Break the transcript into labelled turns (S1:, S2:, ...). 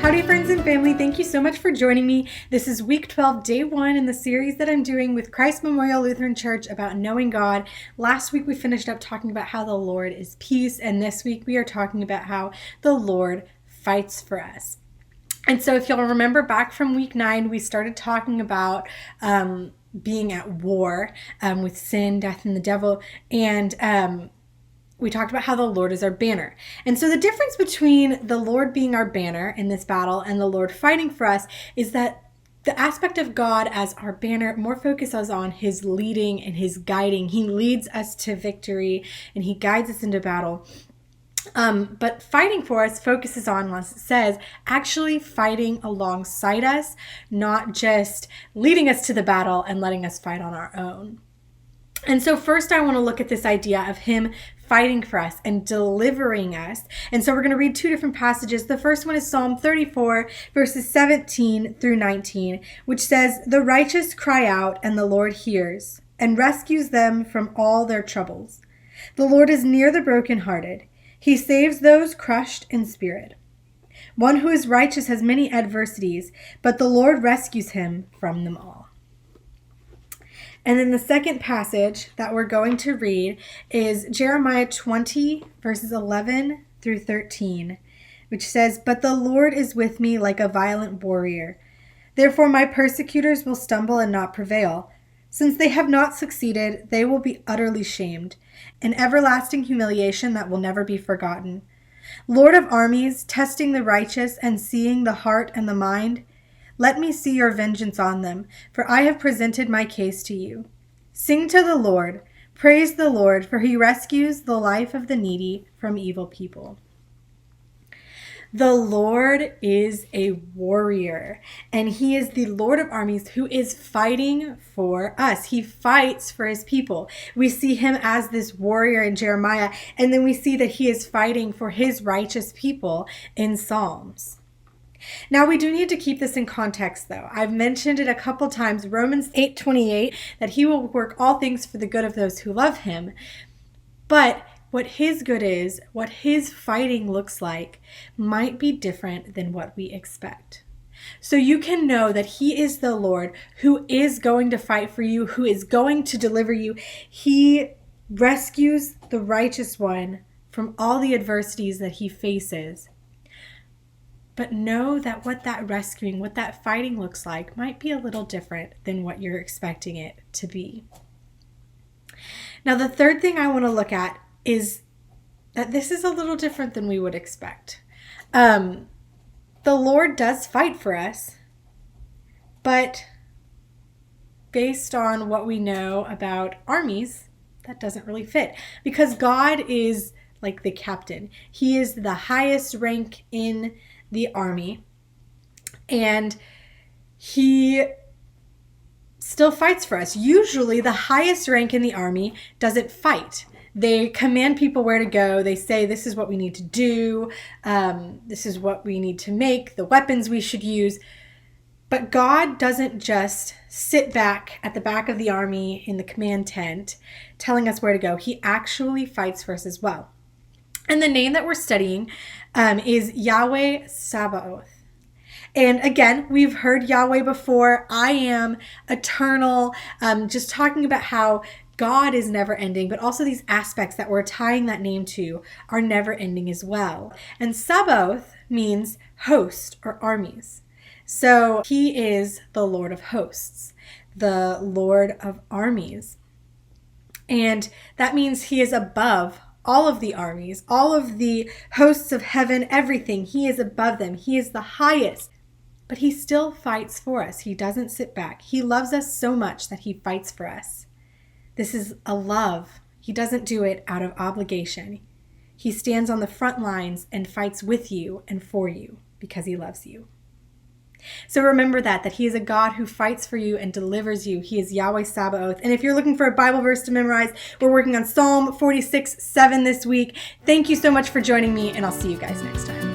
S1: Howdy friends and family, thank you so much for joining me. This is week 12, day 1 in the series that I'm doing with Christ Memorial Lutheran Church about knowing God. Last week we finished up talking about how the Lord is peace, and this week we are talking about how the Lord fights for us. And so if you'll remember back from week 9, we started talking about being at war with sin, death, and the devil, and we talked about how the Lord is our banner. And so the difference between the Lord being our banner in this battle and the Lord fighting for us is that the aspect of God as our banner more focuses on his leading and his guiding. He leads us to victory and he guides us into battle. But fighting for us focuses on, as it says, actually fighting alongside us, not just leading us to the battle and letting us fight on our own. And so first I want to look at this idea of him fighting for us and delivering us. And so we're going to read two different passages. The first one is Psalm 34, verses 17 through 19, which says, "The righteous cry out, and the Lord hears, and rescues them from all their troubles. The Lord is near the brokenhearted. He saves those crushed in spirit. One who is righteous has many adversities, but the Lord rescues him from them all." And then the second passage that we're going to read is Jeremiah 20, verses 11 through 13, which says, "But the Lord is with me like a violent warrior. Therefore my persecutors will stumble and not prevail. Since they have not succeeded, they will be utterly shamed, an everlasting humiliation that will never be forgotten. Lord of armies, testing the righteous and seeing the heart and the mind, let me see your vengeance on them, for I have presented my case to you. Sing to the Lord, praise the Lord, for he rescues the life of the needy from evil people." The Lord is a warrior, and he is the Lord of armies who is fighting for us. He fights for his people. We see him as this warrior in Jeremiah, and then we see that he is fighting for his righteous people in Psalms. Now, we do need to keep this in context, though. I've mentioned it a couple times, Romans 8:28, that he will work all things for the good of those who love him. But what his good is, what his fighting looks like, might be different than what we expect. So you can know that he is the Lord who is going to fight for you, who is going to deliver you. He rescues the righteous one from all the adversities that he faces. But know that what that rescuing, what that fighting looks like might be a little different than what you're expecting it to be. Now, the third thing I want to look at is that this is a little different than we would expect. The Lord does fight for us, but based on what we know about armies, that doesn't really fit, because God is like the captain. He is the highest rank in the army, and he still fights for us. Usually the highest rank in the army doesn't fight. They command people where to go. They say, this is what we need to do. This is what we need to make, the weapons we should use. But God doesn't just sit back at the back of the army in the command tent telling us where to go. He actually fights for us as well. And the name that we're studying is Yahweh Sabaoth. And again, we've heard Yahweh before. I am eternal, just talking about how God is never ending, but also these aspects that we're tying that name to are never ending as well. And Sabaoth means host or armies. So he is the Lord of hosts, the Lord of armies. And that means he is above all of the armies, all of the hosts of heaven, everything. He is above them. He is the highest. But he still fights for us. He doesn't sit back. He loves us so much that he fights for us. This is a love. He doesn't do it out of obligation. He stands on the front lines and fights with you and for you because he loves you. So remember that he is a God who fights for you and delivers you. He is Yahweh Sabaoth. And if you're looking for a Bible verse to memorize, we're working on Psalm 46:7 this week. Thank you so much for joining me, and I'll see you guys next time.